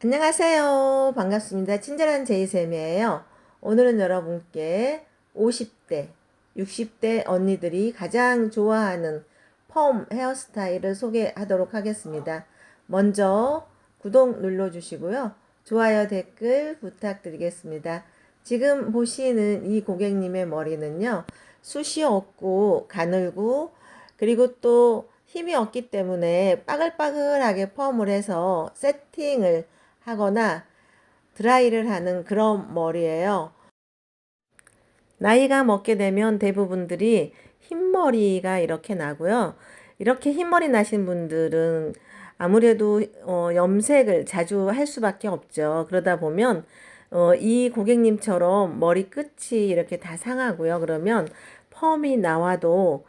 안녕하세요. 반갑습니다. 친절한 제이쌤이에요. 오늘은 여러분께 50대, 60대 언니들이 가장 좋아하는 펌 헤어스타일을 소개하도록 하겠습니다. 먼저 구독 눌러주시고요. 좋아요, 댓글 부탁드리겠습니다. 지금 보시는 이 고객님의 머리는요, 숱이 없고 가늘고 그리고 또 힘이 없기 때문에 빠글빠글하게 펌을 해서 세팅을 하거나 드라이를 하는 그런 머리예요. 나이가 먹게 되면 대부분들이 흰머리가 이렇게 나고요. 이렇게 흰머리 나신 분들은 아무래도 염색을 자주 할 수밖에 없죠. 그러다 보면 이 고객님처럼 머리 끝이 이렇게 다 상하고요. 그러면 펌이 나와도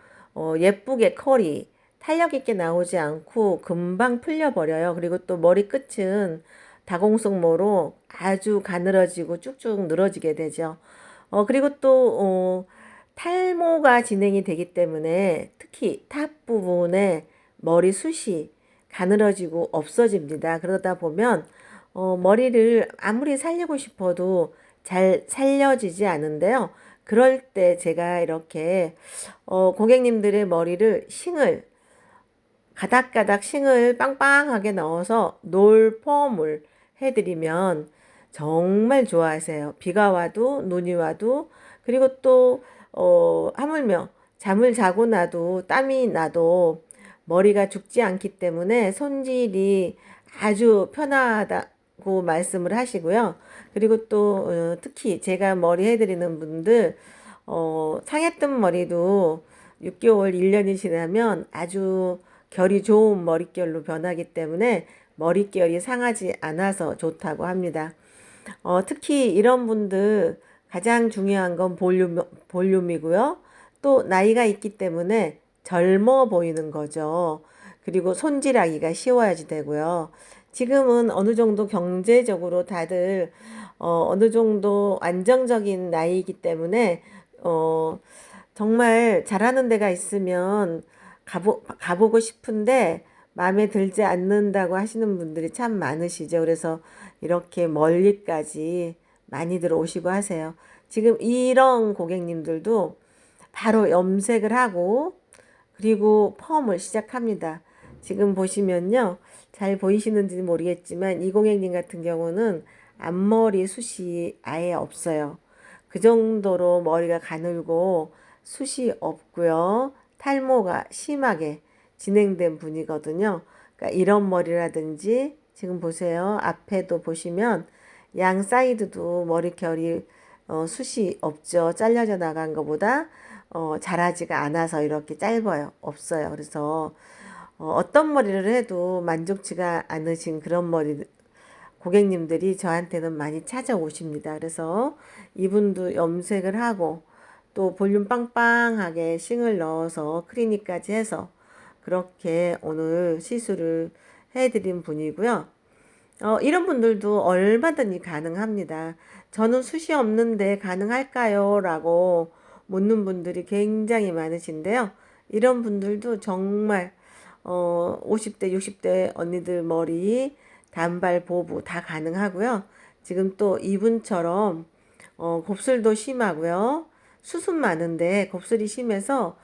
예쁘게 컬이 탄력 있게 나오지 않고 금방 풀려버려요. 그리고 또 머리 끝은 다공성모로 아주 가늘어지고 쭉쭉 늘어지게 되죠. 그리고 또 탈모가 진행이 되기 때문에 특히 탑 부분에 머리숱이 가늘어지고 없어집니다. 그러다 보면 머리를 아무리 살리고 싶어도 잘 살려지지 않은데요. 그럴 때 제가 이렇게 고객님들의 머리를 가닥가닥 싱을 빵빵하게 넣어서 놀펌을 해드리면 정말 좋아하세요. 비가 와도 눈이 와도 그리고 또 하물며 잠을 자고 나도 땀이 나도 머리가 죽지 않기 때문에 손질이 아주 편하다고 말씀을 하시고요. 그리고 또 특히 제가 머리 해드리는 분들 상했던 머리도 6개월, 1년이 지나면 아주 결이 좋은 머릿결로 변하기 때문에 머릿결이 상하지 않아서 좋다고 합니다. 특히 이런 분들 가장 중요한 건 볼륨이고요. 또 나이가 있기 때문에 젊어 보이는 거죠. 그리고 손질하기가 쉬워야지 되고요. 지금은 어느 정도 경제적으로 다들 어느 정도 안정적인 나이이기 때문에 정말 잘하는 데가 있으면 가보고 싶은데 마음에 들지 않는다고 하시는 분들이 참 많으시죠. 그래서 이렇게 멀리까지 많이들 오시고 하세요. 지금 이런 고객님들도 바로 염색을 하고 그리고 펌을 시작합니다. 지금 보시면요. 잘 보이시는지 모르겠지만 이 고객님 같은 경우는 앞머리 숱이 아예 없어요. 그 정도로 머리가 가늘고 숱이 없고요. 탈모가 심하게 진행된 분이거든요. 그러니까 이런 머리라든지 지금 보세요. 앞에도 보시면 양 사이드도 머리결이 숱이 없죠. 잘려져 나간 것보다 자라지가 않아서 이렇게 짧아요. 없어요. 그래서 어떤 머리를 해도 만족치가 않으신 그런 머리 고객님들이 저한테는 많이 찾아오십니다. 그래서 이분도 염색을 하고 또 볼륨 빵빵하게 싱을 넣어서 크리니까지 해서 그렇게 오늘 시술을 해드린 분이고요. 이런 분들도 얼마든지 가능합니다. 저는 숱이 없는데 가능할까요? 라고 묻는 분들이 굉장히 많으신데요. 이런 분들도 정말 50대, 60대 언니들 머리, 단발, 보부 다 가능하고요. 지금 또 이분처럼 곱슬도 심하고요. 수순 많은데 곱슬이 심해서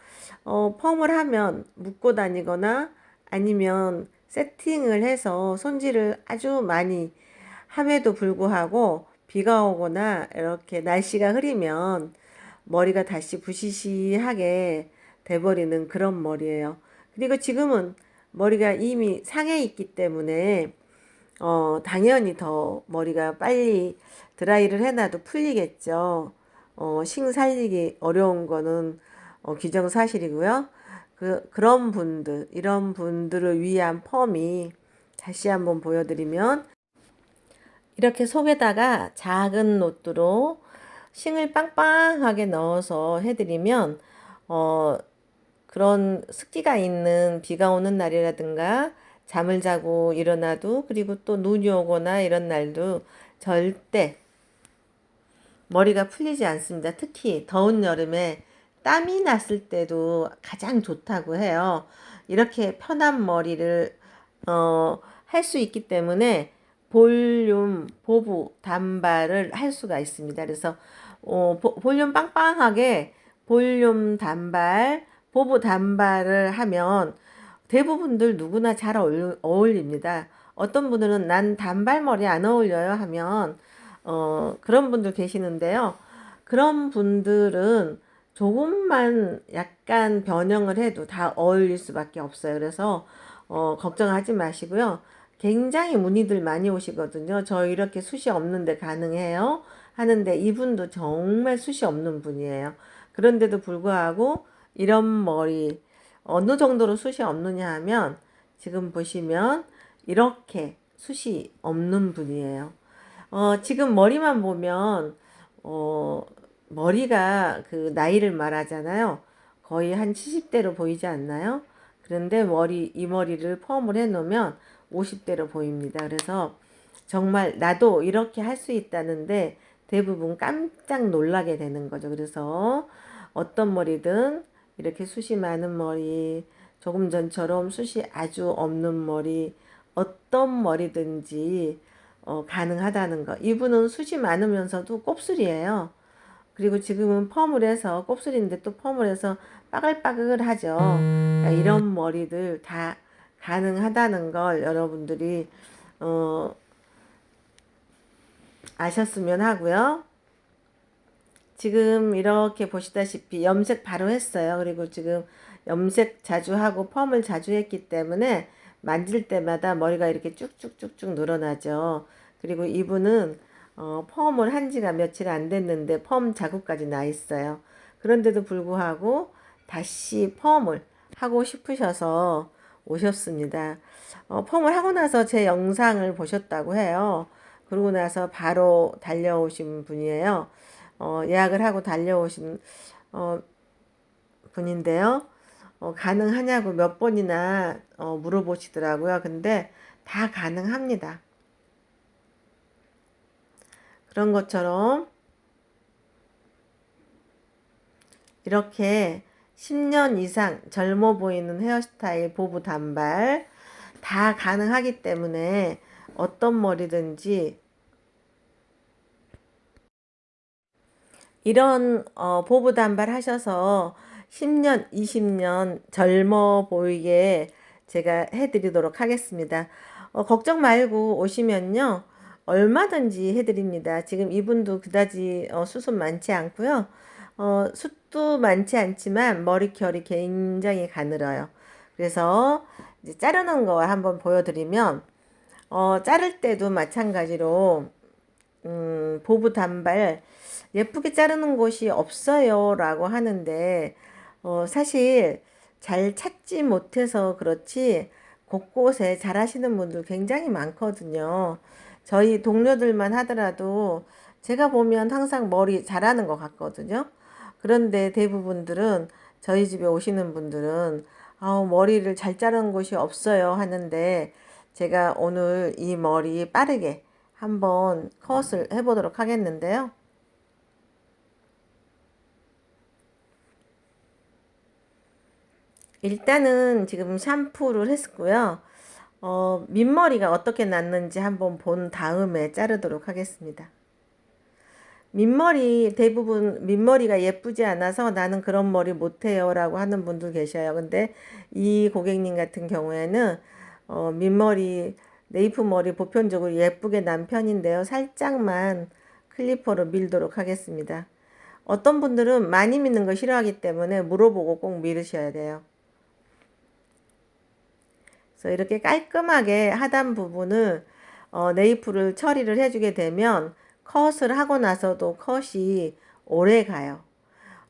펌을 하면 묶고 다니거나 아니면 세팅을 해서 손질을 아주 많이 함에도 불구하고 비가 오거나 이렇게 날씨가 흐리면 머리가 다시 부시시하게 돼버리는 그런 머리예요. 그리고 지금은 머리가 이미 상해 있기 때문에 당연히 더 머리가 빨리 드라이를 해놔도 풀리겠죠. 싱 살리기 어려운 거는 기정사실이고요. 그런 분들, 이런 분들을 위한 펌이 다시 한번 보여드리면 이렇게 속에다가 작은 노트로 싱을 빵빵하게 넣어서 해드리면 그런 습기가 있는 비가 오는 날이라든가 잠을 자고 일어나도 그리고 또 눈이 오거나 이런 날도 절대 머리가 풀리지 않습니다. 특히 더운 여름에 땀이 났을 때도 가장 좋다고 해요. 이렇게 편한 머리를 할 수 있기 때문에 볼륨, 보부, 단발을 할 수가 있습니다. 그래서 볼륨 빵빵하게 볼륨 단발, 보부 단발을 하면 대부분들 누구나 잘 어울립니다. 어떤 분들은 난 단발머리 안 어울려요 하면 그런 분들 계시는데요. 그런 분들은 조금만 약간 변형을 해도 다 어울릴 수밖에 없어요. 그래서 걱정하지 마시고요. 굉장히 문의들 많이 오시거든요. 저 이렇게 숱이 없는데 가능해요? 하는데 이분도 정말 숱이 없는 분이에요. 그런데도 불구하고 이런 머리 어느 정도로 숱이 없느냐 하면 지금 보시면 이렇게 숱이 없는 분이에요. 지금 머리만 보면 어, 머리가 그 나이를 말하잖아요. 거의 한 70대로 보이지 않나요? 그런데 이 머리를 펌을 해 놓으면 50대로 보입니다. 그래서 정말 나도 이렇게 할 수 있다는데 대부분 깜짝 놀라게 되는 거죠. 그래서 어떤 머리든 이렇게 숱이 많은 머리, 조금 전처럼 숱이 아주 없는 머리, 어떤 머리든지 가능하다는 거. 이분은 숱이 많으면서도 곱슬이에요. 그리고 지금은 펌을 해서 곱슬인데 또 펌을 해서 빠글빠글하죠. 그러니까 이런 머리들 다 가능하다는 걸 여러분들이 어, 아셨으면 하고요. 지금 이렇게 보시다시피 염색 바로 했어요. 그리고 지금 염색 자주 하고 펌을 자주 했기 때문에 만질 때마다 머리가 이렇게 쭉쭉쭉쭉 늘어나죠. 그리고 이분은 펌을 한 지가 며칠 안 됐는데 펌 자국까지 나 있어요. 그런데도 불구하고 다시 펌을 하고 싶으셔서 오셨습니다. 펌을 하고 나서 제 영상을 보셨다고 해요. 그러고 나서 바로 달려오신 분이에요. 예약을 하고 달려오신 어, 분인데요. 가능하냐고 몇 번이나 물어보시더라고요. 근데 다 가능합니다. 그런 것처럼 이렇게 10년 이상 젊어 보이는 헤어스타일, 보부 단발 다 가능하기 때문에 어떤 머리든지 이런 보부 단발 하셔서 10년, 20년 젊어 보이게 제가 해드리도록 하겠습니다. 걱정 말고 오시면요. 얼마든지 해드립니다. 지금 이분도 그다지 숱은 많지 않고요. 숱도 많지 않지만 머리결이 굉장히 가늘어요. 그래서 이제 자르는 거 한번 보여드리면 자를 때도 마찬가지로 보부 단발 예쁘게 자르는 곳이 없어요 라고 하는데 사실 잘 찾지 못해서 그렇지 곳곳에 잘 하시는 분들 굉장히 많거든요. 저희 동료들만 하더라도 제가 보면 항상 머리 잘하는 것 같거든요. 그런데 대부분들은 저희 집에 오시는 분들은 머리를 잘 자르는 곳이 없어요 하는데 제가 오늘 이 머리 빠르게 한번 컷을 해보도록 하겠는데요. 일단은 지금 샴푸를 했고요. 밑머리가 어떻게 났는지 한번 본 다음에 자르도록 하겠습니다. 대부분 밑머리가 예쁘지 않아서 나는 그런 머리 못해요 라고 하는 분들 계셔요. 근데 이 고객님 같은 경우에는 밑머리, 네이프 머리 보편적으로 예쁘게 난 편인데요. 살짝만 클리퍼로 밀도록 하겠습니다. 어떤 분들은 많이 밀는 거 싫어하기 때문에 물어보고 꼭 밀으셔야 돼요. 그래서 이렇게 깔끔하게 하단 부분을 네이프를 처리를 해주게 되면 컷을 하고 나서도 컷이 오래 가요.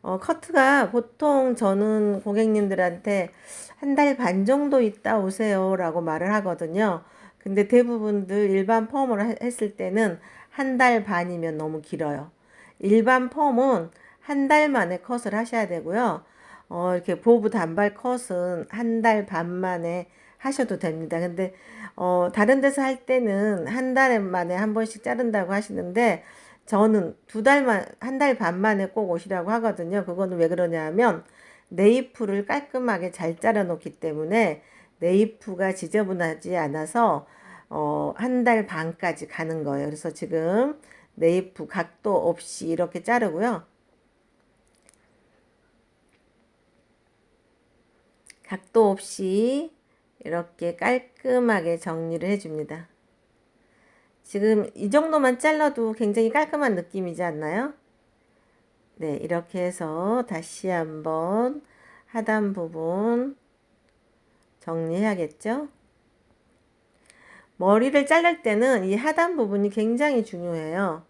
커트가 보통 저는 고객님들한테 한 달 반 정도 있다 오세요 라고 말을 하거든요. 근데 대부분들 일반 펌을 했을 때는 한 달 반이면 너무 길어요. 일반 펌은 한 달 만에 컷을 하셔야 되고요. 이렇게 보부 단발 컷은 한 달 반 만에 하셔도 됩니다. 근데 다른 데서 할 때는 한 달 만에 한 번씩 자른다고 하시는데 저는 한 달 반 만에 꼭 오시라고 하거든요. 그거는 왜 그러냐 하면 네이프를 깔끔하게 잘 자라 놓기 때문에 네이프가 지저분하지 않아서 한 달 반까지 가는 거예요. 그래서 지금 네이프 각도 없이 이렇게 자르고요. 각도 없이 이렇게 깔끔하게 정리를 해줍니다. 지금 이 정도만 잘라도 굉장히 깔끔한 느낌이지 않나요? 네, 이렇게 해서 다시 한번 하단 부분 정리해야겠죠? 머리를 자를 때는 이 하단 부분이 굉장히 중요해요.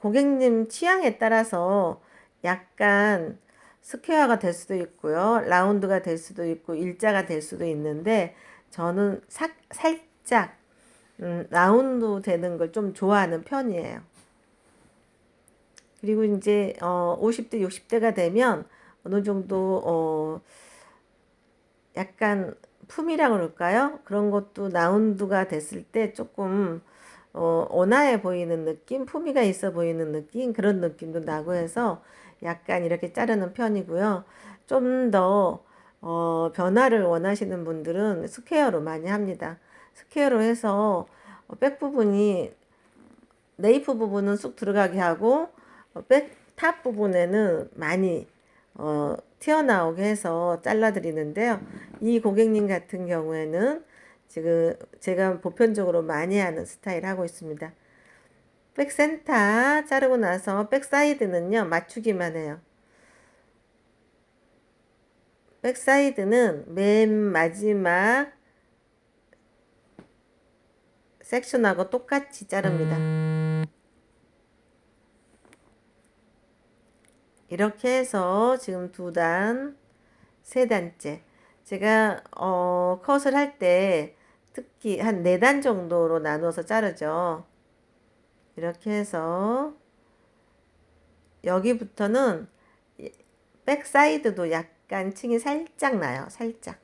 고객님 취향에 따라서 약간 스퀘어가 될 수도 있고요. 라운드가 될 수도 있고 일자가 될 수도 있는데 저는 살짝 라운드 되는 걸 좀 좋아하는 편이에요. 그리고 이제 50대 60대가 되면 어느 정도 약간 품이라고 그럴까요? 그런 것도 라운드가 됐을 때 조금 온화해 보이는 느낌, 품위가 있어 보이는 느낌, 그런 느낌도 나고 해서 약간 이렇게 자르는 편이고요. 좀 더 변화를 원하시는 분들은 스퀘어로 많이 합니다. 스퀘어로 해서 백 부분이 네이프 부분은 쑥 들어가게 하고 백 탑 부분에는 많이 튀어나오게 해서 잘라 드리는데요. 이 고객님 같은 경우에는 지금 제가 보편적으로 많이 하는 스타일 하고 있습니다. 백센터 자르고 나서 백사이드는요 맞추기만 해요. 백사이드는 맨 마지막 섹션하고 똑같이 자릅니다. 이렇게 해서 지금 두 단, 세 단째. 제가 컷을 할 때 특히 한 네 단 정도로 나누어서 자르죠. 이렇게 해서 여기부터는 백 사이드도 약간 층이 살짝 나요. 살짝.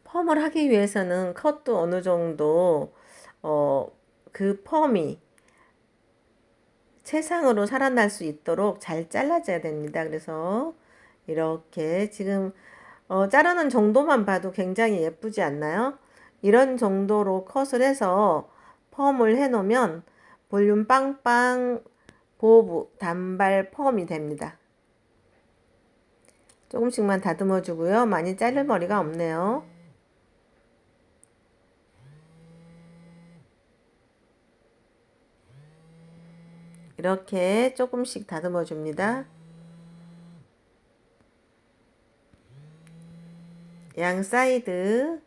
펌을 하기 위해서는 컷도 어느 정도 그 펌이 최상으로 살아날 수 있도록 잘 잘라줘야 됩니다. 그래서 이렇게 지금 자르는 정도만 봐도 굉장히 예쁘지 않나요? 이런 정도로 컷을 해서 펌을 해 놓으면 볼륨 빵빵 보브 단발 펌이 됩니다. 조금씩만 다듬어 주고요. 많이 자를 머리가 없네요. 이렇게 조금씩 다듬어 줍니다. 양 사이드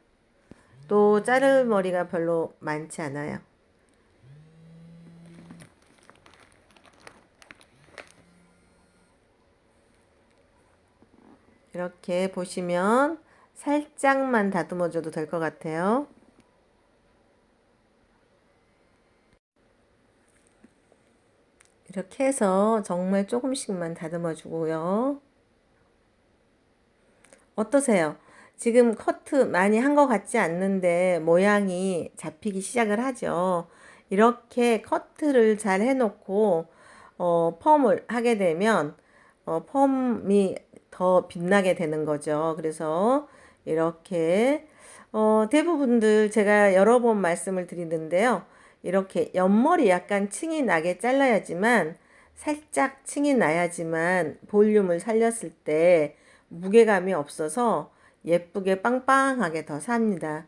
또 자를 머리가 별로 많지 않아요. 이렇게 보시면 살짝만 다듬어 줘도 될 것 같아요. 이렇게 해서 정말 조금씩만 다듬어 주고요. 어떠세요? 지금 커트 많이 한 것 같지 않는데 모양이 잡히기 시작을 하죠. 이렇게 커트를 잘 해놓고 펌을 하게 되면 펌이 더 빛나게 되는 거죠. 그래서 이렇게 대부분들 제가 여러 번 말씀을 드리는데요. 이렇게 옆머리 약간 층이 나게 잘라야지만 살짝 층이 나야지만 볼륨을 살렸을 때 무게감이 없어서 예쁘게 빵빵하게 더 삽니다.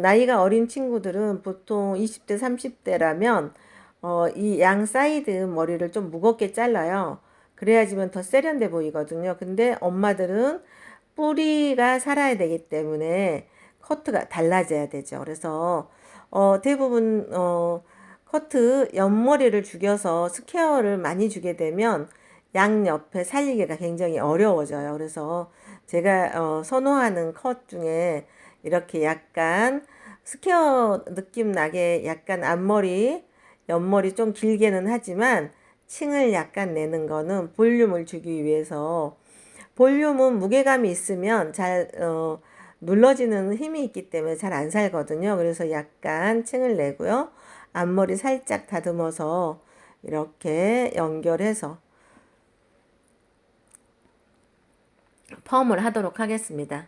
나이가 어린 친구들은 보통 20대, 30대라면 이 양 사이드 머리를 좀 무겁게 잘라요. 그래야지만 더 세련돼 보이거든요. 근데 엄마들은 뿌리가 살아야 되기 때문에 커트가 달라져야 되죠. 그래서 대부분 커트 옆머리를 죽여서 스퀘어를 많이 주게 되면 양옆에 살리기가 굉장히 어려워져요. 그래서 제가 선호하는 컷 중에 이렇게 약간 스퀘어 느낌 나게 약간 앞머리, 옆머리 좀 길게는 하지만 층을 약간 내는 거는 볼륨을 주기 위해서 볼륨은 무게감이 있으면 잘 눌러지는 힘이 있기 때문에 잘 안 살거든요. 그래서 약간 층을 내고요. 앞머리 살짝 다듬어서 이렇게 연결해서 펌을 하도록 하겠습니다.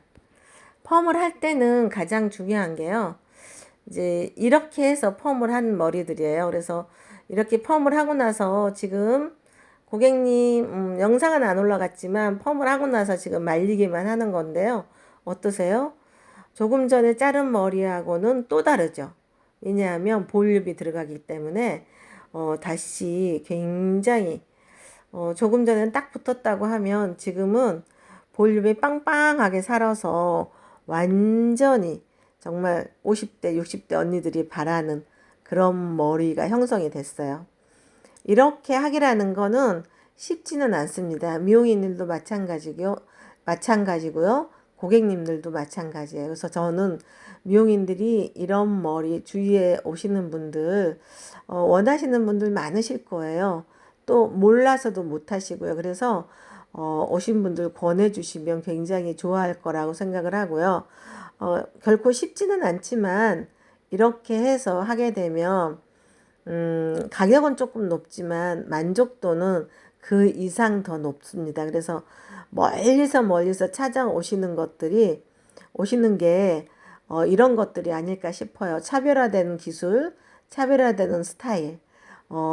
펌을 할 때는 가장 중요한 게요. 이제 이렇게 해서 펌을 한 머리들이에요. 그래서 이렇게 펌을 하고 나서 지금 고객님 영상은 안 올라갔지만 펌을 하고 나서 지금 말리기만 하는 건데요. 어떠세요? 조금 전에 자른 머리하고는 또 다르죠. 왜냐하면 볼륨이 들어가기 때문에 다시 굉장히 조금 전엔 딱 붙었다고 하면 지금은 볼륨이 빵빵하게 살아서 완전히 정말 50대, 60대 언니들이 바라는 그런 머리가 형성이 됐어요. 이렇게 하기라는 거는 쉽지는 않습니다. 미용인들도 마찬가지고요. 고객님들도 마찬가지예요. 그래서 저는 미용인들이 이런 머리 주위에 오시는 분들 원하시는 분들 많으실 거예요. 또 몰라서도 못 하시고요. 그래서 오신 분들 권해주시면 굉장히 좋아할 거라고 생각을 하고요. 결코 쉽지는 않지만 이렇게 해서 하게 되면 가격은 조금 높지만 만족도는 그 이상 더 높습니다. 그래서 멀리서 찾아오시는 것들이 오시는 게 이런 것들이 아닐까 싶어요. 차별화되는 기술, 차별화되는 스타일,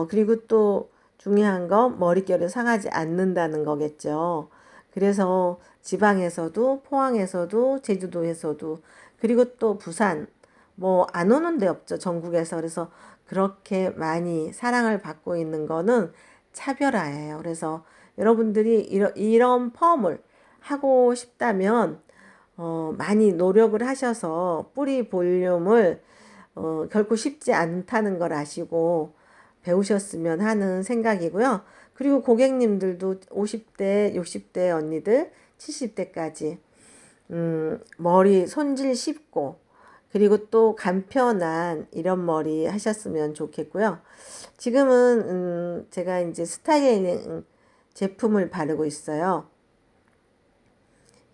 그리고 또 중요한 건 머릿결이 상하지 않는다는 거겠죠. 그래서 지방에서도 포항에서도 제주도에서도 그리고 또 부산 뭐 안 오는 데 없죠. 전국에서. 그래서 그렇게 많이 사랑을 받고 있는 거는 차별화예요. 그래서 여러분들이 이런 펌을 하고 싶다면 많이 노력을 하셔서 뿌리 볼륨을 결코 쉽지 않다는 걸 아시고 배우셨으면 하는 생각이고요. 그리고 고객님들도 50대, 60대 언니들, 70대까지 머리 손질 쉽고 그리고 또 간편한 이런 머리 하셨으면 좋겠고요. 지금은 제가 이제 스타일링 제품을 바르고 있어요.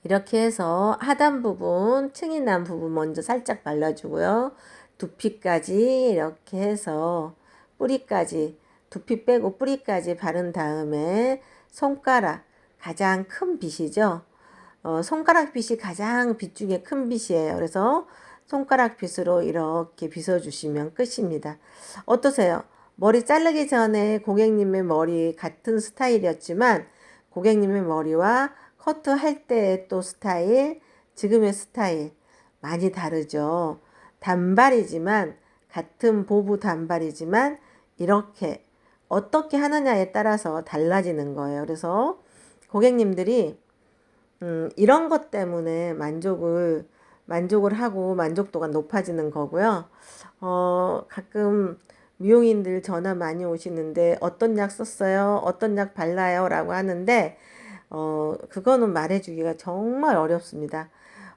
이렇게 해서 하단 부분, 층이 난 부분 먼저 살짝 발라주고요. 두피까지 이렇게 해서 뿌리까지, 두피 빼고 뿌리까지 바른 다음에 손가락, 가장 큰 빗이죠. 손가락 빗이 가장 빗 중에 큰 빗이에요. 그래서 손가락 빗으로 이렇게 빗어주시면 끝입니다. 어떠세요? 머리 자르기 전에 고객님의 머리 같은 스타일이었지만 고객님의 머리와 커트할 때의 또 스타일, 지금의 스타일 많이 다르죠. 단발이지만 같은 보부 단발이지만 이렇게 어떻게 하느냐에 따라서 달라지는 거예요. 그래서 고객님들이 이런 것 때문에 만족을 하고 만족도가 높아지는 거고요. 가끔 미용인들 전화 많이 오시는데 어떤 약 썼어요? 어떤 약 발라요? 라고 하는데 그거는 말해주기가 정말 어렵습니다.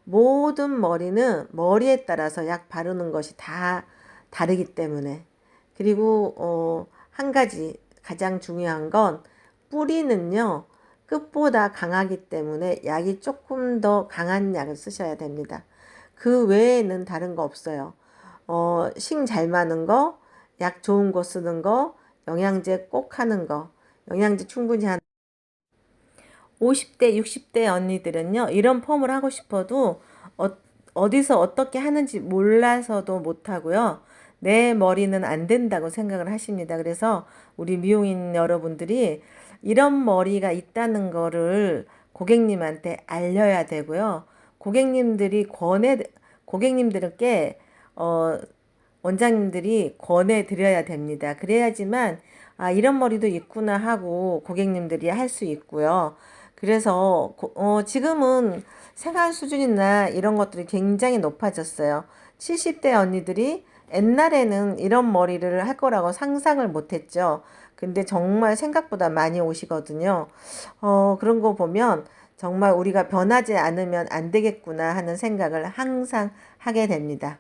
모든 머리는 머리에 따라서 약 바르는 것이 다 다르기 때문에 그리고 한 가지 가장 중요한 건 뿌리는요. 끝보다 강하기 때문에 약이 조금 더 강한 약을 쓰셔야 됩니다. 그 외에는 다른 거 없어요. 싱 잘 마는 거, 약 좋은 거 쓰는 거, 영양제 꼭 하는 거, 영양제 충분히 하는 50대, 60대 언니들은요, 이런 펌을 하고 싶어도 어디서 어떻게 하는지 몰라서도 못하고요. 내 머리는 안 된다고 생각을 하십니다. 그래서 우리 미용인 여러분들이 이런 머리가 있다는 거를 고객님한테 알려야 되고요. 고객님들께, 원장님들이 권해드려야 됩니다. 그래야지만, 아, 이런 머리도 있구나 하고 고객님들이 할 수 있고요. 그래서 지금은 생활 수준이나 이런 것들이 굉장히 높아졌어요. 70대 언니들이 옛날에는 이런 머리를 할 거라고 상상을 못 했죠. 근데 정말 생각보다 많이 오시거든요. 그런 거 보면 정말 우리가 변하지 않으면 안 되겠구나 하는 생각을 항상 하게 됩니다.